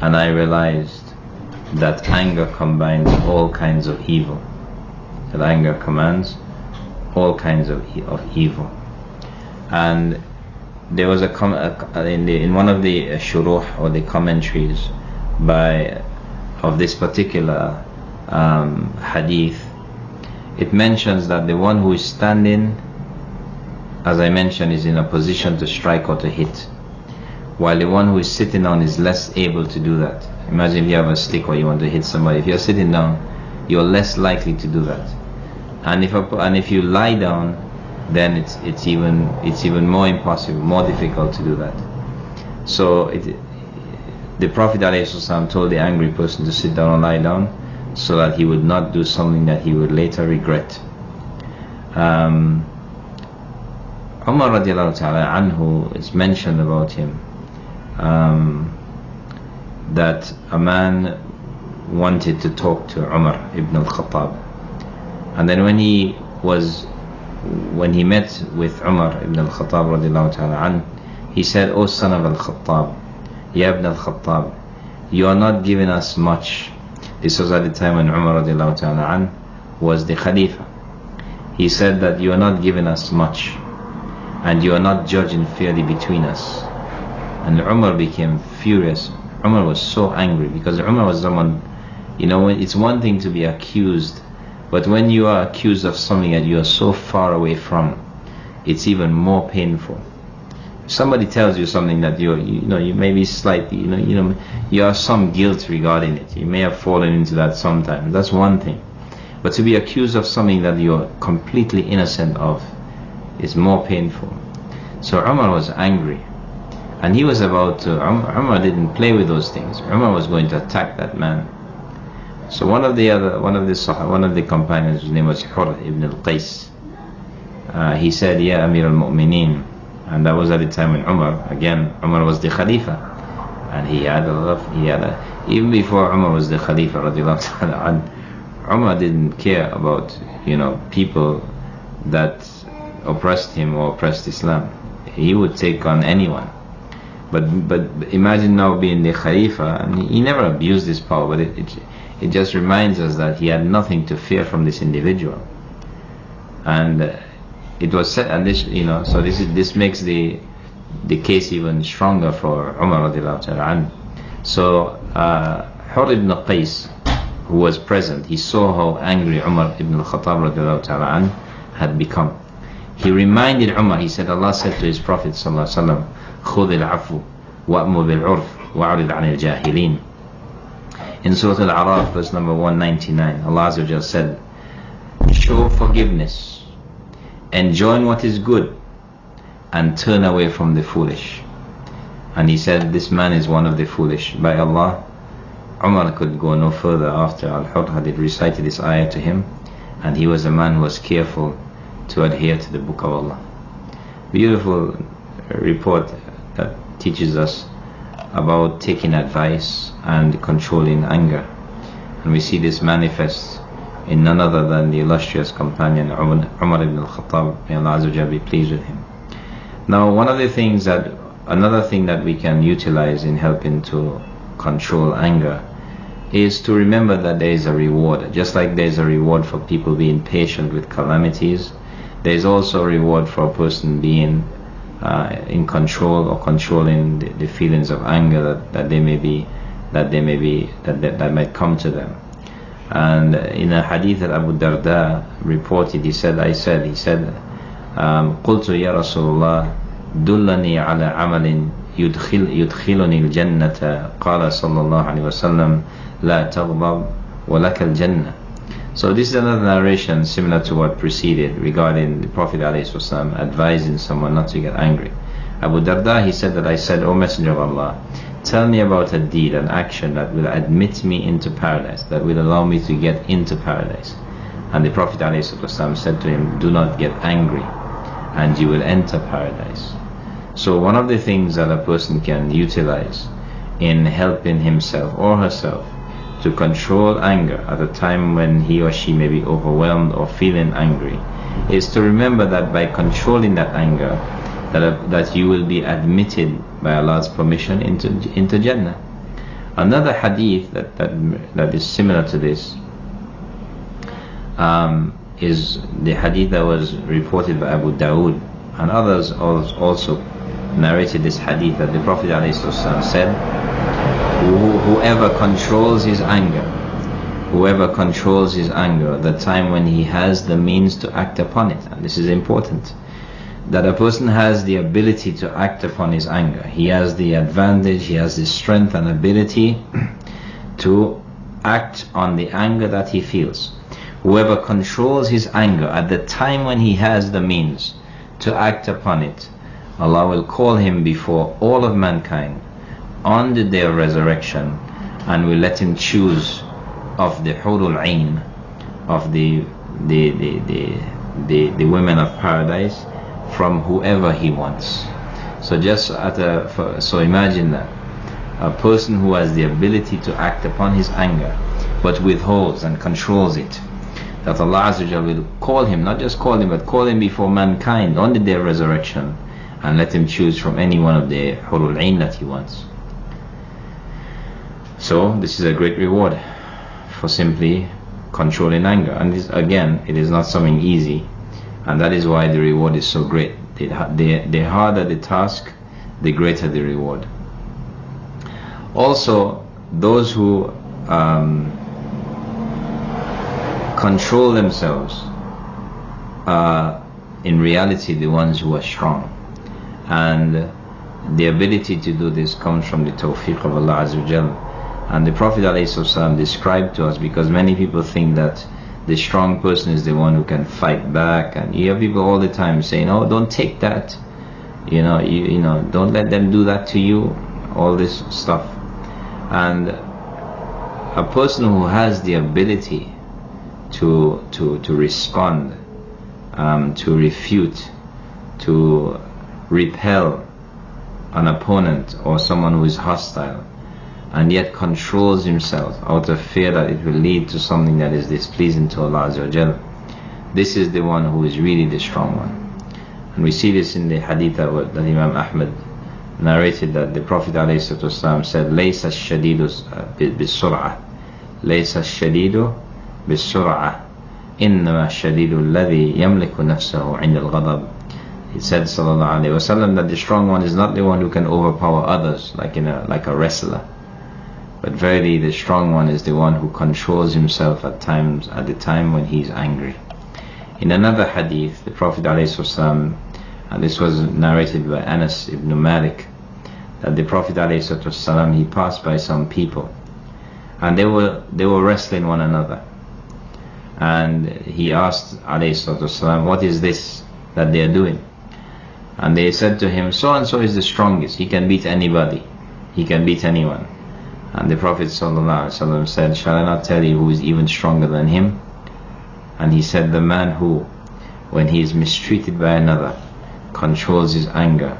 and I realized that anger combines all kinds of evil. That anger commands all kinds of evil. And there was in one of the shuruh, or the commentaries of this particular hadith, it mentions that the one who is standing, as I mentioned, is in a position to strike or to hit, while the one who is sitting down is less able to do that. Imagine if you have a stick or you want to hit somebody. If you're sitting down, you're less likely to do that. And if you lie down, then it's even more impossible, more difficult to do that. So the Prophet ﷺ told the angry person to sit down and lie down, so that he would not do something that he would later regret. Umar radiallahu ta'ala anhu, is mentioned about him that a man wanted to talk to Umar ibn al-Khattab, and then when he met with Umar ibn al-Khattab radiallahu ta'ala anhu, he said, O son of al-Khattab, Ya ibn al-Khattab, you are not giving us much. This was at the time when Umar radiallahu ta'ala anhu was the Khalifa. He said that you are not giving us much, and you are not judging fairly between us. And Umar became furious. Umar was so angry, because Umar was someone, it's one thing to be accused, but when you are accused of something that you are so far away from, it's even more painful. Somebody tells you something that you may be slightly, you have some guilt regarding it. You may have fallen into that sometimes. That's one thing. But to be accused of something that you're completely innocent of is more painful. So Umar was angry, and he was about to. Umar didn't play with those things. Umar was going to attack that man. So one of the companions, whose name was Hur ibn al-Qais, he said, Ya Amir al-Mu'mineen. And that was at the time when Umar was the Khalifa, and even before Umar was the Khalifa radiallahu ta'ala, Umar didn't care about people that oppressed him or oppressed Islam. He would take on anyone. But imagine now being the Khalifa, and he never abused his power, but it just reminds us that he had nothing to fear from this individual. And it was said, and so this makes the case even stronger for Umar radiallahu ta'ala anhu. So Hur ibn Qais, who was present, he saw how angry Umar ibn al-Khattab radiallahu ta'ala anhu had become. He reminded Umar, he said, Allah said to his Prophet sallallahu alaihi wasallam, خُذِ الْعَفْوَ وَأْمُرْ بِالْعُرْفِ وَأَعْرِضْ عَنِ الْجَاهِلِينَ. In Surah Al-A'raf, verse number 199, Allah Azza wa Jalla said, show forgiveness, enjoin what is good, and turn away from the foolish. And he said, this man is one of the foolish. By Allah, Umar could go no further after Al-Hur had recited this ayah to him, and he was a man who was careful to adhere to the book of Allah. Beautiful report that teaches us about taking advice and controlling anger. And we see this manifest in none other than the illustrious companion Umar ibn al-Khattab, may Allah Azza wa Jalla be pleased with him. Now, another thing that we can utilize in helping to control anger is to remember that there is a reward. Just like there is a reward for people being patient with calamities, there is also a reward for a person being in control or controlling the feelings of anger that might come to them. And in a hadith that Abu Darda reported, he said, قلت يا رسول الله دلني على عمل يدخلني الجنة قال صلى الله عليه وسلم لا تغضب ولك الجنة. So this is another narration similar to what preceded regarding the Prophet ﷺ advising someone not to get angry. Abu Darda, he said that I said, O Messenger of Allah, tell me about a deed, an action that will admit me into paradise, that will allow me to get into paradise. And the Prophet ﷺ said to him, do not get angry and you will enter paradise. So one of the things that a person can utilize in helping himself or herself to control anger at a time when he or she may be overwhelmed or feeling angry is to remember that by controlling that anger, that you will be admitted by Allah's permission into Jannah. Another hadith that is similar to this is the hadith that was reported by Abu Dawood, and others also narrated this hadith, that the Prophet ﷺ said, whoever controls his anger at the time when he has the means to act upon it, and this is important, that a person has the ability to act upon his anger, he has the advantage, he has the strength and ability to act on the anger that he feels. Whoever controls his anger at the time when he has the means to act upon it, Allah will call him before all of mankind on the day of resurrection, and will let him choose of the Hurul Ain, of the women of paradise, from whoever he wants. So so imagine that a person who has the ability to act upon his anger but withholds and controls it, that Allah Azza wa Jalla will call him, not just call him, but call him before mankind on the day of resurrection, and let him choose from any one of the Hurul Ain that he wants. So this is a great reward for simply controlling anger, and this, again, it is not something easy, and that is why the reward is so great. The harder the task, the greater the reward. Also, those who control themselves are in reality the ones who are strong, and the ability to do this comes from the tawfiq of Allah Azza wa Jalla. And the Prophet ﷺ described to us, because many people think that the strong person is the one who can fight back, and you hear people all the time saying, oh, don't take that, you know, don't let them do that to you, all this stuff. And a person who has the ability to respond, to refute, to repel an opponent or someone who is hostile, and yet controls himself out of fear that it will lead to something that is displeasing to Allah Azza wa Jalla, this is the one who is really the strong one. And we see this in the hadith that Imam Ahmad narrated, that the Prophet ﷺ said, لَيْسَ الشَّدِيدُ بِالسُّرْعَةِ لَيْسَ الشَّدِيدُ بِالسُّرْعَةِ إِنَّمَا الشَّدِيدُ الَّذِي يَمْلِكُ نَفْسَهُ عِنْدَ الْغَضَبِ. He said, sallallahu alayhi wasallam, that the strong one is not the one who can overpower others like a wrestler, but verily the strong one is the one who controls himself at the time when he is angry. In another hadith, the Prophet ﷺ, and this was narrated by Anas ibn Malik, that the Prophet ﷺ, he passed by some people, and they were wrestling one another, and he asked ﷺ, what is this that they are doing? And they said to him, so and so is the strongest, he can beat anybody, he can beat anyone. And the Prophet ﷺ said, shall I not tell you who is even stronger than him? And he said, the man who, when he is mistreated by another, controls his anger,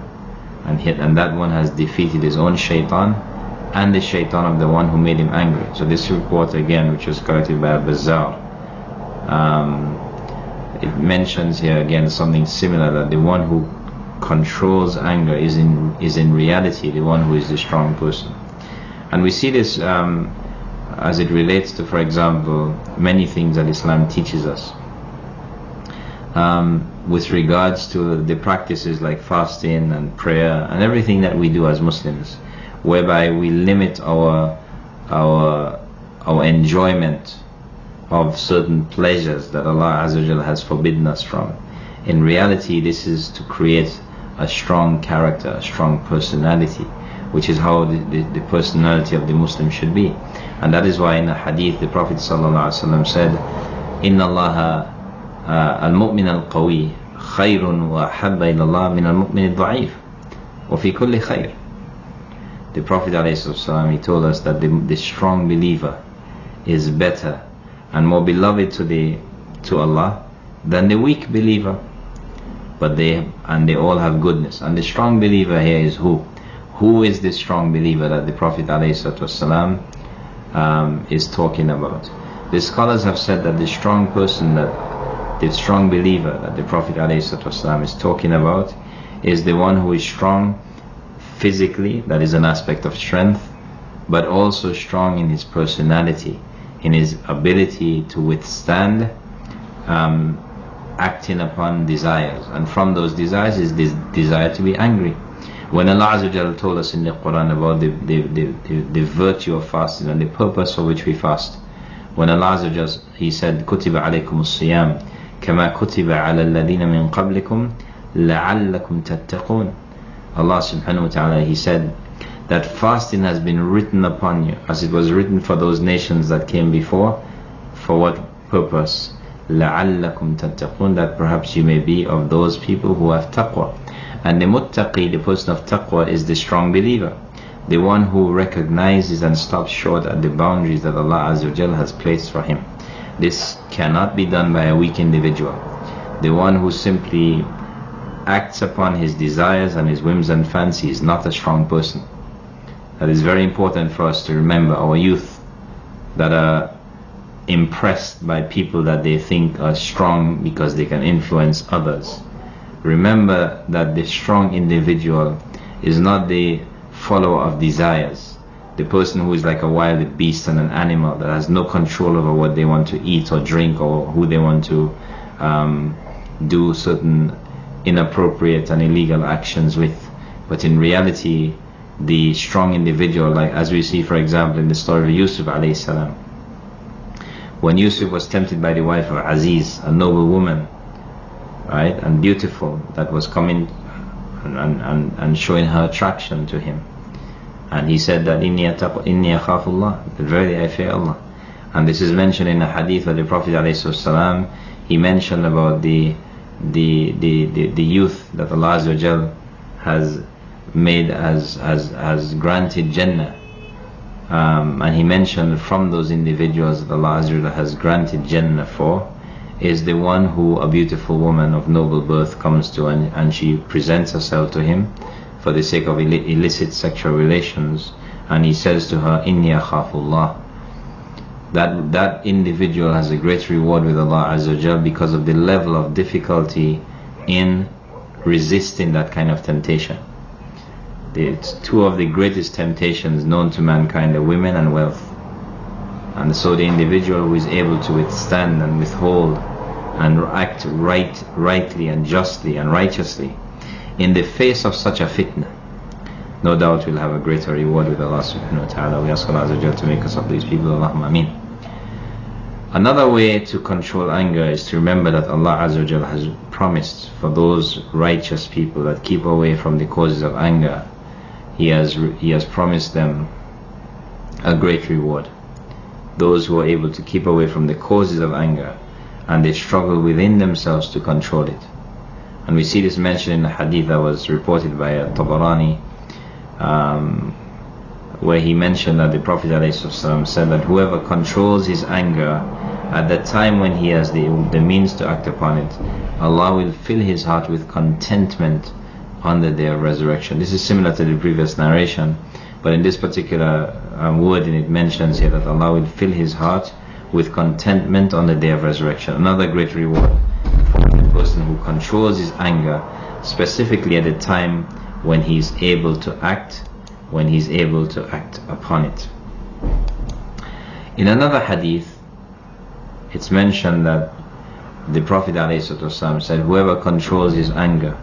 and that one has defeated his own shaitan and the shaitan of the one who made him angry. So this report again, which was collected by Al-Bazzar, it mentions here again something similar, that the one who controls anger is in reality the one who is the strong person. And we see this as it relates to, for example, many things that Islam teaches us with regards to the practices like fasting and prayer and everything that we do as Muslims, whereby we limit our enjoyment of certain pleasures that Allah Azza wa Jalla has forbidden us from. In reality, this is to create a strong character, a strong personality, which is how the personality of the Muslim should be. And that is why in a hadith the Prophet ﷺ said, إِنَّ اللَّهَ الْمُؤْمِنَ الْقَوِيِّ خَيْرٌ وَأَحَبَّ إِلَى اللَّهِ مِنَ الْمُؤْمِنِ الضَّعِيفِ وَفِي كُلِّ خَيْرٍ. The Prophet ﷺ, he told us that the strong believer is better and more beloved to to Allah than the weak believer. But they all have goodness. And the strong believer here is who? Who is the strong believer that the Prophet ﷺ is talking about? The scholars have said that the strong person, that the strong believer that the Prophet ﷺ is talking about, is the one who is strong physically, that is an aspect of strength, but also strong in his personality, in his ability to withstand acting upon desires. And from those desires is this desire to be angry. When Allah Azza wa Jalla told us in the Quran about the virtue of fasting and the purpose for which we fast, when Allah Azza wa Jalla, He said, كُتِبَ عَلَيْكُمُ الصِّيَامِ كَمَا كُتِبَ عَلَى الَّذِينَ مِنْ قَبْلِكُمْ لَعَلَّكُمْ تَتَّقُونَ. Allah subhanahu wa ta'ala, He said that fasting has been written upon you as it was written for those nations that came before. For what purpose? لَعَلَّكُمْ تَتَّقُونَ, that perhaps you may be of those people who have taqwa. And the muttaqi, the person of taqwa, is the strong believer, the one who recognizes and stops short at the boundaries that Allah Azza wa Jal has placed for him. This cannot be done by a weak individual. The one who simply acts upon his desires and his whims and fancies is not a strong person. That is very important for us to remember. Our youth that are impressed by people that they think are strong because they can influence others. Remember that the strong individual is not the follower of desires, the person who is like a wild beast and an animal that has no control over what they want to eat or drink or who they want to do certain inappropriate and illegal actions with. But in reality, the strong individual, like as we see for example in the story of Yusuf alayhi salam, when Yusuf was tempted by the wife of Aziz, a noble woman, right, and beautiful, that was coming and showing her attraction to him, and he said that inni akhafullah, that verily I fear Allah. And this is mentioned in a hadith of the Prophet ﷺ. He mentioned about the youth that Allah Azza wa Jal has made has granted Jannah, and he mentioned from those individuals that Allah Azza wa Jal has granted Jannah for is the one who a beautiful woman of noble birth comes to and she presents herself to him for the sake of illicit sexual relations, and he says to her, Inni akhafullah. That individual has a great reward with Allah Azza wa Jal because of the level of difficulty in resisting that kind of temptation. It's two of the greatest temptations known to mankind are women and wealth. And so the individual who is able to withstand and withhold and act rightly and justly and righteously in the face of such a fitna, no doubt will have a greater reward with Allah subhanahu wa ta'ala. We ask Allah Azza wa Jal to make us of these people. Allahumma ameen. Another way to control anger is to remember that Allah Azza wa Jal has promised for those righteous people that keep away from the causes of anger, He has promised them a great reward. Those who are able to keep away from the causes of anger and they struggle within themselves to control it. And we see this mentioned in a hadith that was reported by Tabarani, where he mentioned that the Prophet ﷺ said that whoever controls his anger at the time when he has the means to act upon it, Allah will fill his heart with contentment on the day of resurrection. This is similar to the previous narration, but in this particular wording it mentions here that Allah will fill his heart with contentment on the day of resurrection. Another great reward for the person who controls his anger, specifically at the time when he is able to act upon it. In another hadith, it's mentioned that the Prophet ﷺ said, whoever controls his anger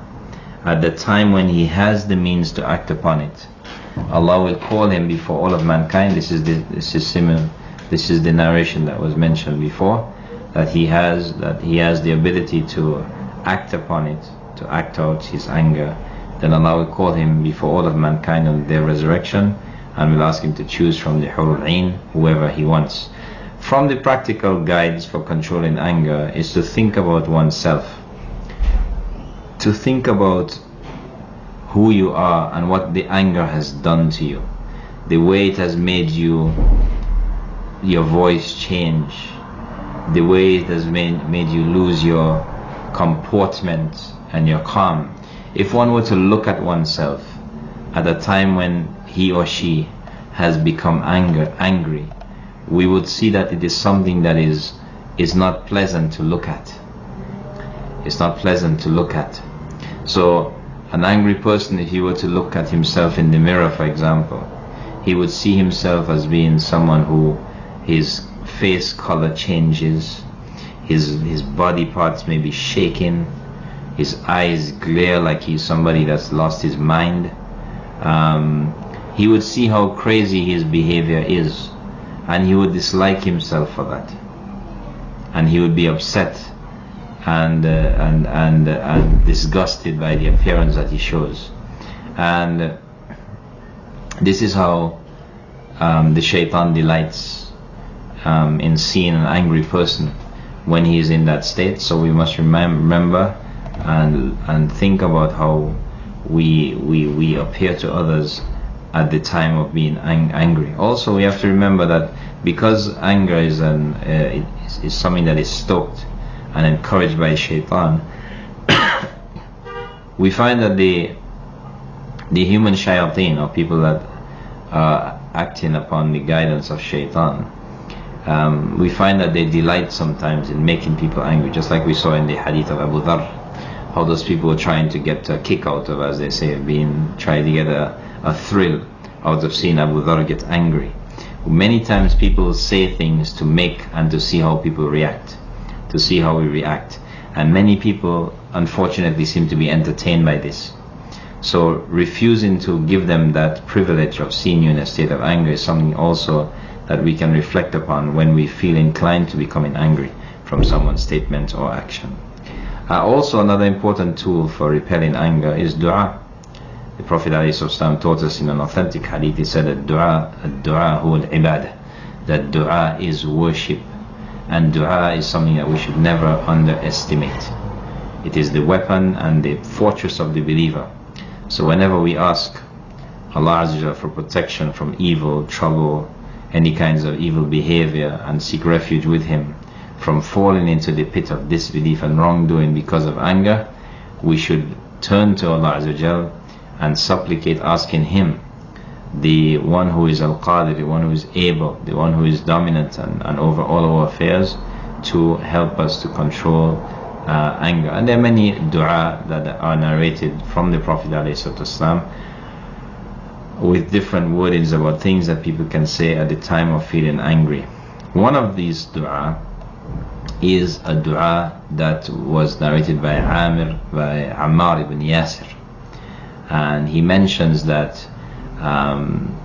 at the time when he has the means to act upon it, Allah will call him before all of mankind. This is the narration that was mentioned before, that he has the ability to act upon it, to act out his anger. Then Allah will call him before all of mankind on their resurrection and will ask him to choose from the Hurul Ain whoever he wants. From the practical guides for controlling anger is to think about oneself, to think about who you are and what the anger has done to you, the way it has made your voice change, the way it has made you lose your comportment and your calm. If one were to look at oneself at a time when he or she has become angry, we would see that it is something that is not pleasant to look at. It's not pleasant to look at. So an angry person, if he were to look at himself in the mirror, for example, he would see himself as being someone who his face color changes, his body parts may be shaking, his eyes glare like he's somebody that's lost his mind. He would see how crazy his behavior is, and he would dislike himself for that, and he would be upset and disgusted by the appearance that he shows. And this is how the shaitan delights in seeing an angry person when he is in that state. So we must remember and think about how we appear to others at the time of being angry. Also, we have to remember that because anger is something that is stoked and encouraged by shaitan, we find that the human shayateen, or people that are acting upon the guidance of shaitan, we find that they delight sometimes in making people angry, just like we saw in the hadith of Abu Dharr, how those people were trying to get a kick out of, as they say, trying to get a thrill out of seeing Abu Dharr get angry. Many times people say things to make and to see how people react, to see how we react, and many people unfortunately seem to be entertained by this. So refusing to give them that privilege of seeing you in a state of anger is something also that we can reflect upon when we feel inclined to becoming angry from someone's statement or action. Also, another important tool for repelling anger is dua. The Prophet ﷺ taught us in an authentic hadith, he said that dua huwa al-ibadah, that dua is worship, and dua is something that we should never underestimate. It is the weapon and the fortress of the believer. So whenever we ask Allah Azza wa Jalla for protection from evil, trouble, any kinds of evil behavior, and seek refuge with Him from falling into the pit of disbelief and wrongdoing because of anger, we should turn to Allah Azza wa Jalla and supplicate, asking Him, the one who is Al-Qadir, the one who is able, the one who is dominant and over all our affairs, to help us to control anger. And there are many dua that are narrated from the Prophet ﷺ with different wordings about things that people can say at the time of feeling angry. One of these dua is a dua that was narrated by Ammar ibn Yasir, and he mentions that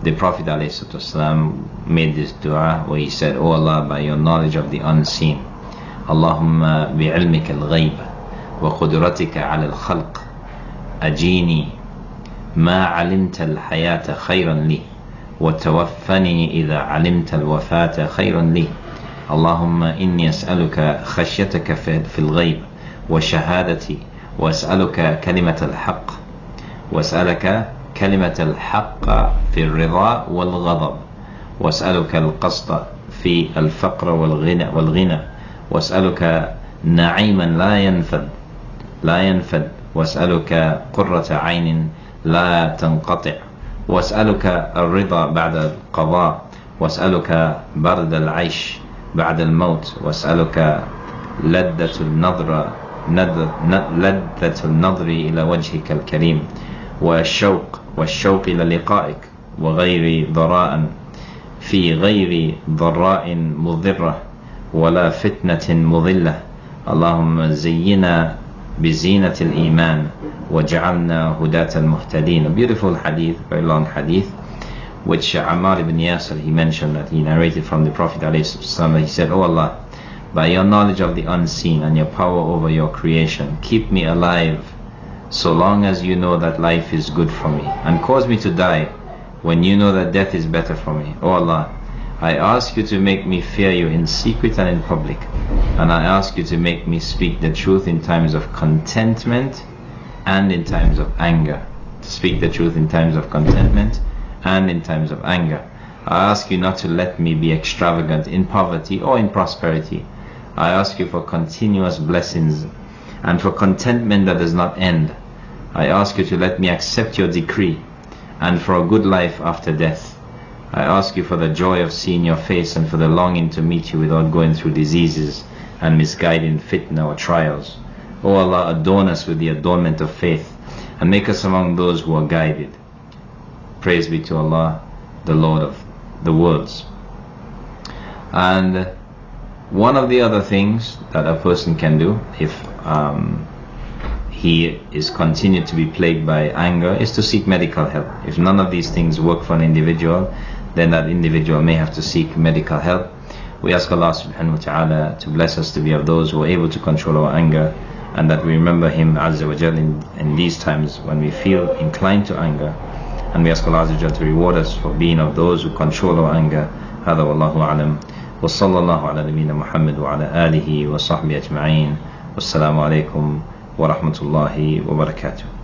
the Prophet ﷺ made this dua where he said, "O Allah, by your knowledge of the unseen, Allahumma bi'ilmika al-ghayb wa qudratika ala al-khalq ajini ma alimta al-hayata khayran li wa tawaffani idha alimta al-wafata khayran li. Allahumma inni as'aluka khashyataka fi al-ghayb wa shahadati wa as'aluka kalimat al-haqq wa as'aluka كلمة الحق في الرضا والغضب واسألك القسط في الفقر والغنى واسألك نعيما لا ينفد واسألك قرة عين لا تنقطع واسألك الرضا بعد القضاء واسألك برد العيش بعد الموت واسألك لذة النظر إلى وجهك الكريم والشوق إلى لقائك وغير ضراء في غير ضراء مضرة ولا فتنة مضلة. اللهم زينا بزينة الإيمان وجعلنا هداة المهتدين." A beautiful hadith, very long hadith, which Ammar ibn Yasir, he mentioned that he narrated from the Prophet ﷺ. He said, "O Allah, by your knowledge of the unseen and your power over your creation, keep me alive so long as you know that life is good for me, and cause me to die when you know that death is better for me. O Allah, I ask you to make me fear you in secret and in public, and I ask you to make me speak the truth in times of contentment and in times of anger. To speak the truth in times of contentment and in times of anger. I ask you not to let me be extravagant in poverty or in prosperity. I ask you for continuous blessings and for contentment that does not end. I ask you to let me accept your decree and for a good life after death. I ask you for the joy of seeing your face and for the longing to meet you without going through diseases and misguiding fitna or trials. O Allah, adorn us with the adornment of faith and make us among those who are guided. Praise be to Allah, the Lord of the worlds. And one of the other things that a person can do if he is continued to be plagued by anger is to seek medical help. If none of these things work for an individual, then that individual may have to seek medical help. We ask Allah subhanahu wa ta'ala to bless us to be of those who are able to control our anger, and that we remember Him Azza wa Jal in these times when we feel inclined to anger. And we ask Allah Azza wa Jal to reward us for being of those who control our anger. هذا والله أعلم وصلى الله على نبينا محمد وعلى آله وصحبه أجمعين والسلام عليكم ورحمة الله وبركاته.